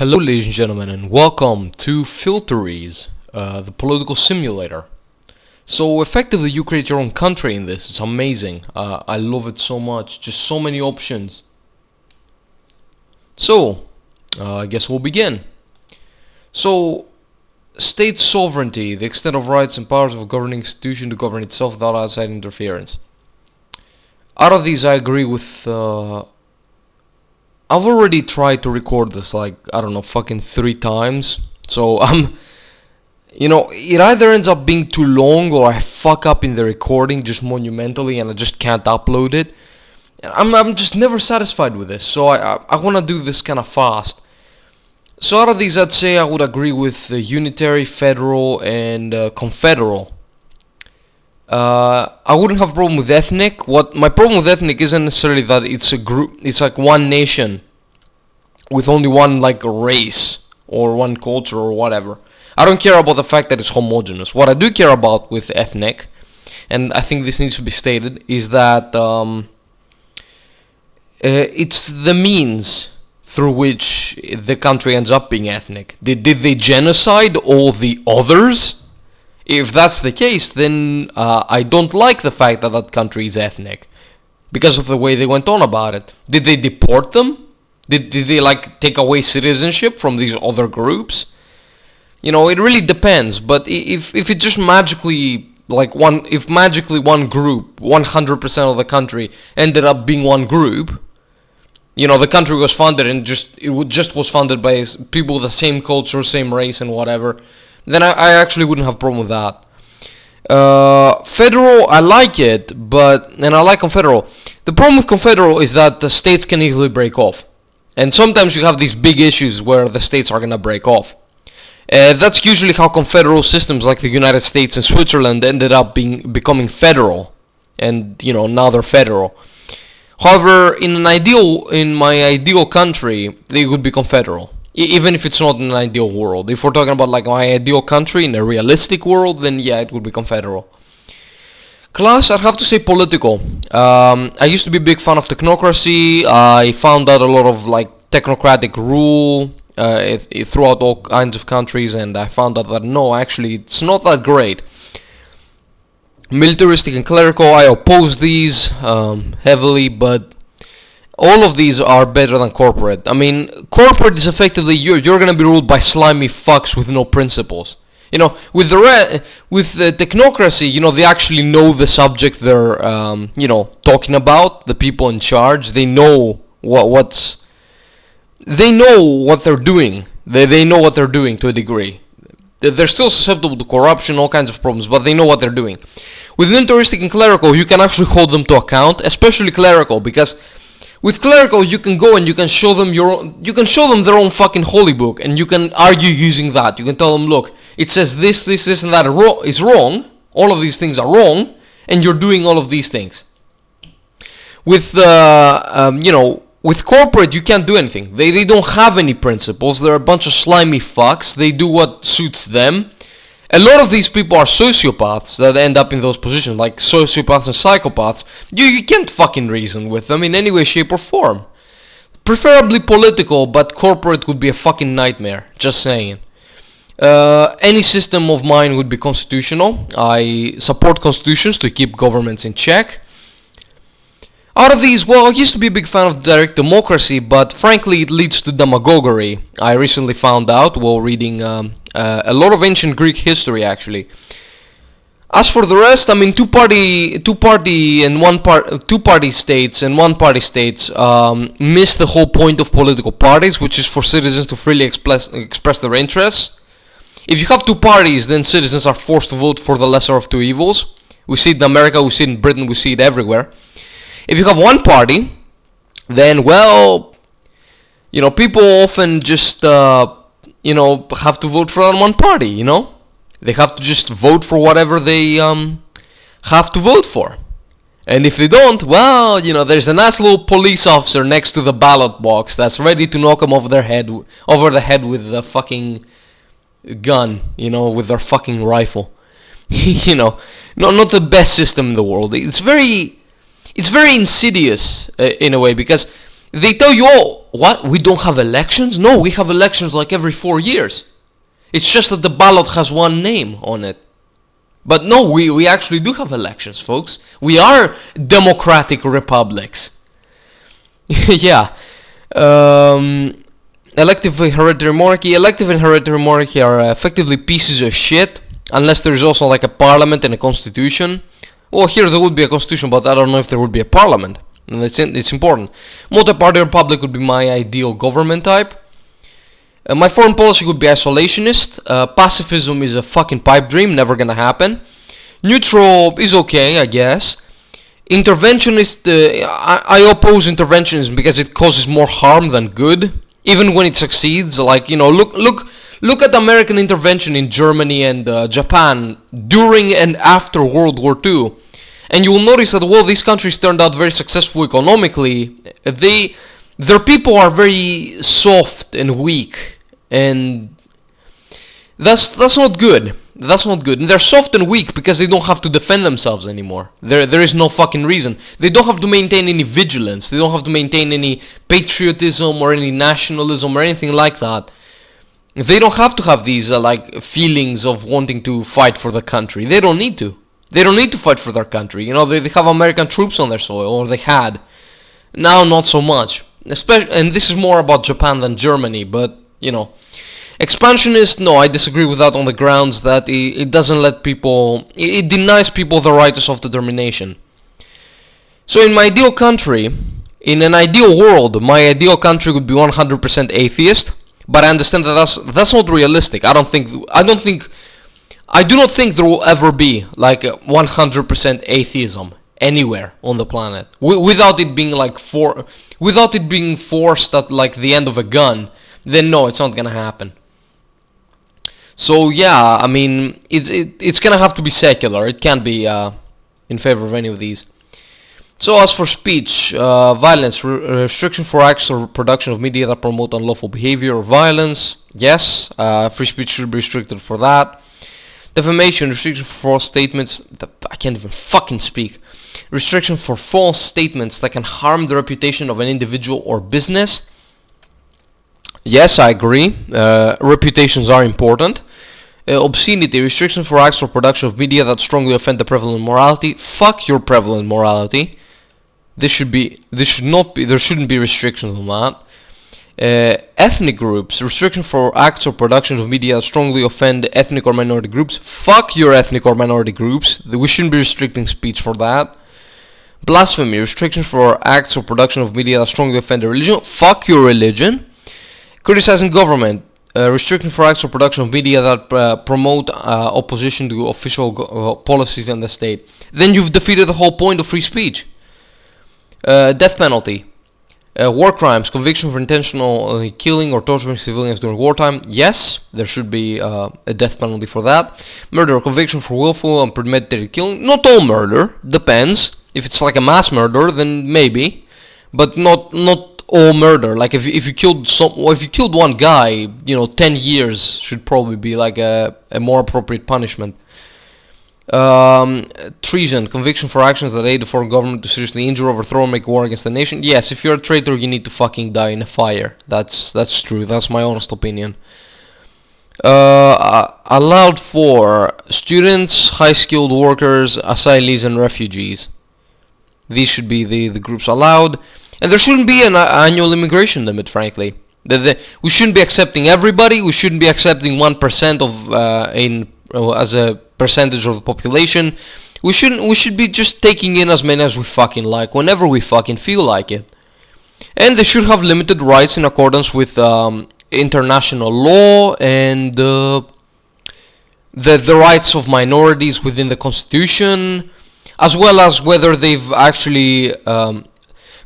Hello ladies and gentlemen, and welcome to Filteries, the political simulator. So effectively you create your own country in this. It's amazing. I love it so much. Just so many options. So, I guess we'll begin. So, state sovereignty, the extent of rights and powers of a governing institution to govern itself without outside interference. Out of these I agree with I've already tried to record this like, I don't know, fucking 3 times. So it either ends up being too long or I fuck up in the recording just monumentally and I just can't upload it. I'm just never satisfied with this, so I want to do this kind of fast. So out of these I'd say I would agree with the unitary, federal and confederal. I wouldn't have a problem with ethnic. What my problem with ethnic isn't necessarily that it's a group, it's like one nation with only one like race or one culture or whatever. I don't care about the fact that it's homogeneous. What I do care about with ethnic, and I think this needs to be stated, is that it's the means through which the country ends up being ethnic. Did they genocide all the others? If that's the case, then I don't like the fact that that country is ethnic because of the way they went on about it. Did they deport them? Did they like take away citizenship from these other groups? You know, it really depends. But if it just magically if magically one group, 100% of the country ended up being one group, you know, the country was founded and it was founded by people with the same culture, same race and whatever, then I actually wouldn't have a problem with that. Federal, I like it, and I like confederal. The problem with confederal is that the states can easily break off. And sometimes you have these big issues where the states are gonna break off. That's usually how confederal systems like the United States and Switzerland ended up becoming federal. And, you know, now they're federal. However, in my ideal country, they would be confederal. Even if it's not in an ideal world. If we're talking about like my ideal country in a realistic world, then yeah, it would be confederal. Class, I'd have to say political. I used to be a big fan of technocracy. I found out a lot of like technocratic rule throughout all kinds of countries, and I found out that no, actually, it's not that great. Militaristic and clerical, I oppose these heavily, but all of these are better than corporate. I mean, corporate is effectively you're gonna be ruled by slimy fucks with no principles. You know, with the technocracy, you know, they actually know the subject they're talking about. The people in charge, they know they know what they're doing. They know what they're doing to a degree. They're still susceptible to corruption, all kinds of problems, but they know what they're doing. With militaristic and clerical, you can actually hold them to account, especially clerical, because with clerical, you can go and you can show them their own fucking holy book, and you can argue using that. You can tell them, look, it says this, and that is wrong. All of these things are wrong, and you're doing all of these things. With with corporate, you can't do anything. They don't have any principles. They're a bunch of slimy fucks. They do what suits them. A lot of these people are sociopaths that end up in those positions, like sociopaths and psychopaths. You can't fucking reason with them in any way, shape or form. Preferably political, but corporate would be a fucking nightmare, just saying. Any system of mine would be constitutional. I support constitutions to keep governments in check. Out of these, well, I used to be a big fan of direct democracy, but frankly it leads to demagoguery. I recently found out while reading a lot of ancient Greek history, actually. As for the rest, I mean, two-party states and one-party states miss the whole point of political parties, which is for citizens to freely express their interests. If you have two parties, then citizens are forced to vote for the lesser of two evils. We see it in America, we see it in Britain, we see it everywhere. If you have one party, then, well, you know, people often just, have to vote for that one party, you know? They have to just vote for whatever they have to vote for. And if they don't, well, you know, there's a nice little police officer next to the ballot box that's ready to knock them over the head with the fucking gun, you know, with their fucking rifle. You know, not the best system in the world. It's very insidious in a way, because They tell you, oh, what? We don't have elections? No, we have elections like every 4 years. It's just that the ballot has one name on it. But no, we actually do have elections, folks. We are democratic republics. Yeah. Elective and hereditary monarchy. Elective and hereditary monarchy are effectively pieces of shit, unless there's also like a parliament and a constitution. Well, here there would be a constitution, but I don't know if there would be a parliament. And it's important. Multi-party republic would be my ideal government type. My foreign policy would be isolationist. Pacifism is a fucking pipe dream, never gonna happen. Neutral is okay, I guess. Interventionist, I oppose interventionism because it causes more harm than good. Even when it succeeds, like, you know, look at American intervention in Germany and Japan during and after World War II. And you will notice that while these countries turned out very successful economically, their people are very soft and weak, and that's not good. That's not good. And they're soft and weak because they don't have to defend themselves anymore. There is no fucking reason. They don't have to maintain any vigilance. They don't have to maintain any patriotism or any nationalism or anything like that. They don't have to have these like feelings of wanting to fight for the country. They don't need to. They don't need to fight for their country. You know, they have American troops on their soil, or they had. Now, not so much. And this is more about Japan than Germany, but, you know. Expansionist, no, I disagree with that on the grounds that it doesn't let people... It denies people the right of self-determination. So in my ideal country, in an ideal world, my ideal country would be 100% atheist, but I understand that that's not realistic. I do not think there will ever be like 100% atheism anywhere on the planet without it being like without it being forced at like the end of a gun. Then no, it's not gonna happen. So yeah, I mean, it's gonna have to be secular. It can't be in favor of any of these. So as for speech, violence, restriction for acts or production of media that promote unlawful behavior or violence. Yes, free speech should be restricted for that. Defamation, restriction for false statements. I can't even fucking speak. Restriction for false statements that can harm the reputation of an individual or business. Yes, I agree. Reputations are important. Obscenity, restriction for acts or production of media that strongly offend the prevalent morality. Fuck your prevalent morality. There shouldn't be restrictions on that. Ethnic groups, restriction for acts or productions of media that strongly offend ethnic or minority groups. Fuck your ethnic or minority groups. We shouldn't be restricting speech for that. Blasphemy, restrictions for acts or production of media that strongly offend a religion. Fuck your religion. Criticizing government, restriction for acts or production of media that promote opposition to official policies in the state. Then you've defeated the whole point of free speech. Death penalty. War crimes, conviction for intentional killing or torturing civilians during wartime. Yes, there should be a death penalty for that. Murder, conviction for willful and premeditated killing. Not all murder, depends. If it's like a mass murder, then maybe, but not all murder. Like if you killed one guy, you know, 10 years should probably be like a more appropriate punishment. Treason, conviction for actions that aid the foreign government to seriously injure, overthrow, make war against the nation. Yes, if you're a traitor, you need to fucking die in a fire. That's true. That's my honest opinion. Allowed for students, high-skilled workers, asylees, and refugees. These should be the groups allowed, and there shouldn't be an annual immigration limit. Frankly, we shouldn't be accepting everybody. We shouldn't be accepting 1% of as a percentage of the population. We should be just taking in as many as we fucking like, whenever we fucking feel like it. And they should have limited rights in accordance with international law and the rights of minorities within the constitution, as well as whether they've actually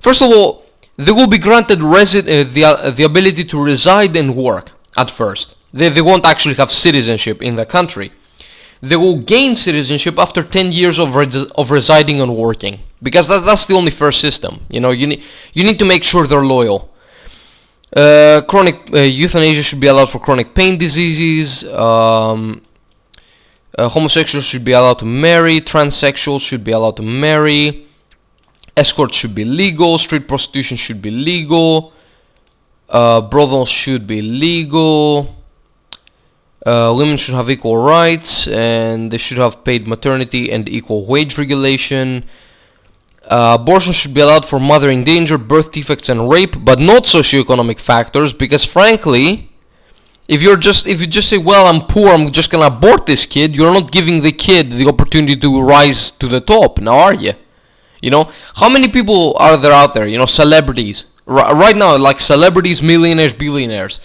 first of all, they will be granted the ability to reside and work at first. They won't actually have citizenship in the country. They will gain citizenship after 10 years of residing and working, because that's the only fair system. You know, you need to make sure they're loyal. Chronic euthanasia should be allowed for chronic pain diseases. Homosexuals should be allowed to marry. Transsexuals should be allowed to marry. Escorts should be legal. Street prostitution should be legal. Brothels should be legal. Women should have equal rights, and they should have paid maternity and equal wage regulation. Abortion should be allowed for mothering danger, birth defects, and rape, but not socioeconomic factors, because frankly, if you just say, well, I'm poor, I'm just gonna abort this kid, you're not giving the kid the opportunity to rise to the top, now are you? You know, how many people are there out there, you know, celebrities, right now, like celebrities, millionaires, billionaires,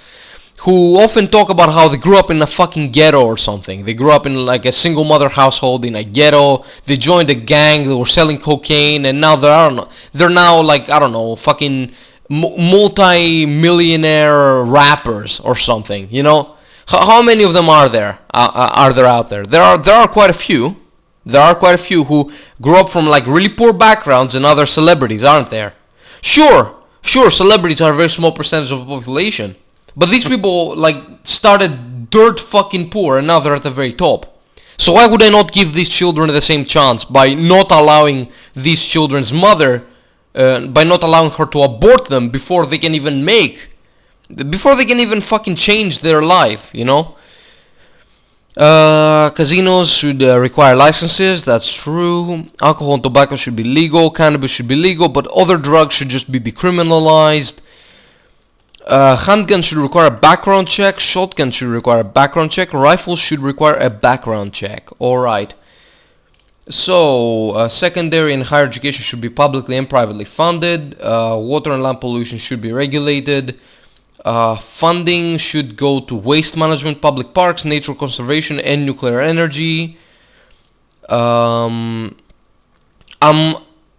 who often talk about how they grew up in a fucking ghetto or something. They grew up in like a single mother household in a ghetto. They joined a gang. They were selling cocaine, and now they're now like, I don't know, fucking multi-millionaire rappers or something. You know, how many of them are there? Are there out there? There are quite a few. There are quite a few who grew up from like really poor backgrounds and other celebrities, aren't there? Sure, celebrities are a very small percentage of the population. But these people like started dirt fucking poor and now they're at the very top. So why would I not give these children the same chance by not allowing these children's mother, by not allowing her to abort them before they can even fucking change their life, you know? Casinos should require licenses, that's true. Alcohol and tobacco should be legal, cannabis should be legal, but other drugs should just be decriminalized. Handguns should require a background check. Shotguns should require a background check. Rifles should require a background check. Alright. So, secondary and higher education should be publicly and privately funded. Water and land pollution should be regulated. Funding should go to waste management, public parks, nature conservation, and nuclear energy.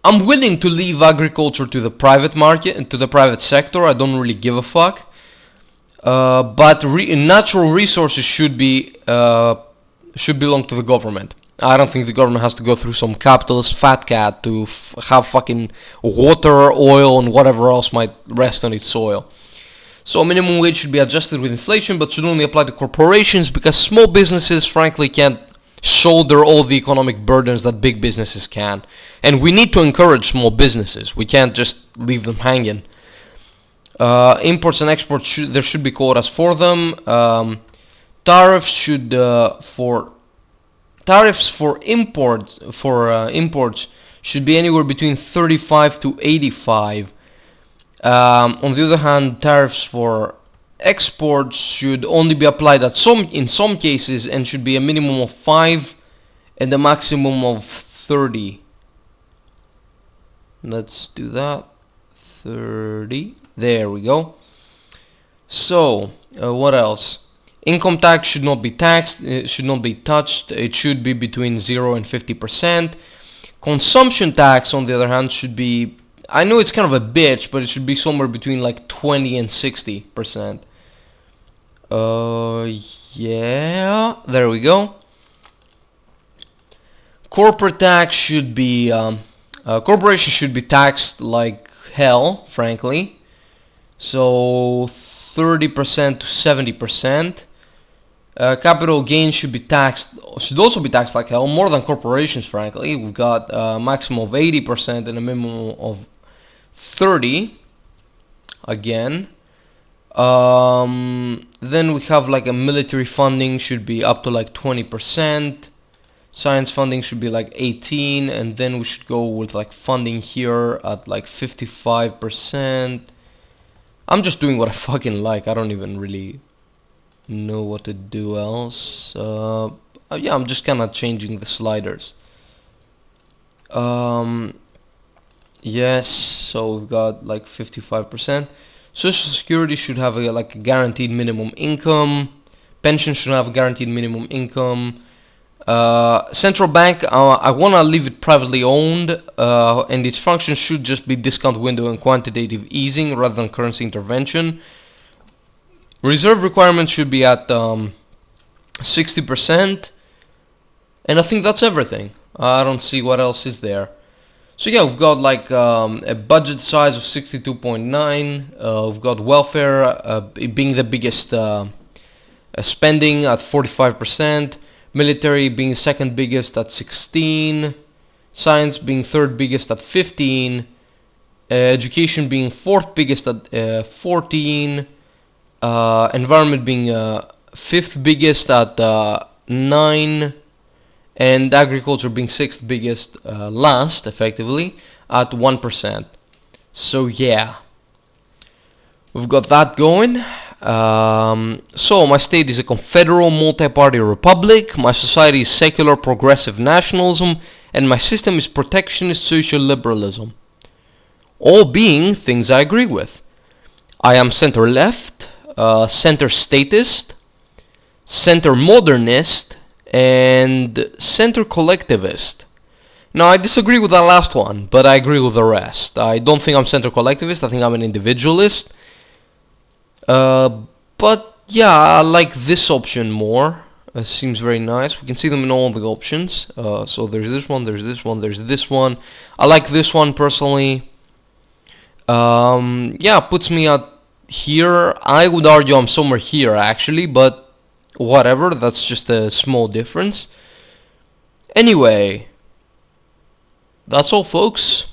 I'm willing to leave agriculture to the private market and to the private sector. I don't really give a fuck. But natural resources should belong to the government. I don't think the government has to go through some capitalist fat cat to have fucking water, oil, and whatever else might rest on its soil. So minimum wage should be adjusted with inflation, but should only apply to corporations because small businesses, frankly, can't shoulder all the economic burdens that big businesses can. And we need to encourage small businesses. We can't just leave them hanging. Imports and exports, there should be quotas for them. Tariffs for imports should be anywhere between 35 to 85. On the other hand, tariffs for exports should only be applied in some cases and should be a minimum of 5 and a maximum of 30. Let's do that. 30. There we go. So, what else? Income tax should not be taxed. It should not be touched. It should be between 0 and 50%. Consumption tax, on the other hand, should be... I know it's kind of a bitch, but it should be somewhere between like 20 and 60%. Yeah, there we go. Corporate tax should be, corporations should be taxed like hell, frankly. So 30% to 70%. Capital gains should also be taxed like hell, more than corporations, frankly. We've got a maximum of 80% and a minimum of 30. Again. Then we have like a military funding should be up to like 20%. Science funding should be like 18, and then we should go with like funding here at like 55%. I'm just doing what I fucking like. I don't even really know what to do else. Yeah, I'm just kind of changing the sliders. Yes, so we've got like 55%. Social Security should have a guaranteed minimum income. Pension should have a guaranteed minimum income. Central bank, I want to leave it privately owned, and its function should just be discount window and quantitative easing rather than currency intervention. Reserve requirements should be at 60%, and I think that's everything. I don't see what else is there. So yeah, we've got like a budget size of 62.9. We've got welfare being the biggest spending at 45%. Military being second biggest at 16. science being third biggest at 15, education being fourth biggest at 14, environment being fifth biggest at 9, and agriculture being sixth biggest last, effectively, at 1%. So yeah, we've got that going. So my state is a confederal multi-party republic, my society is secular progressive nationalism, and my system is protectionist social liberalism. All being things I agree with. I am center-left, center-statist, center-modernist, and center-collectivist. Now I disagree with that last one, but I agree with the rest. I don't think I'm center-collectivist, I think I'm an individualist. But yeah, I like this option more. Seems very nice. We can see them in all the options. So there's this one, there's this one, there's this one. I like this one personally. Yeah, puts me at here. I would argue I'm somewhere here actually, but whatever, that's just a small difference. Anyway, that's all folks.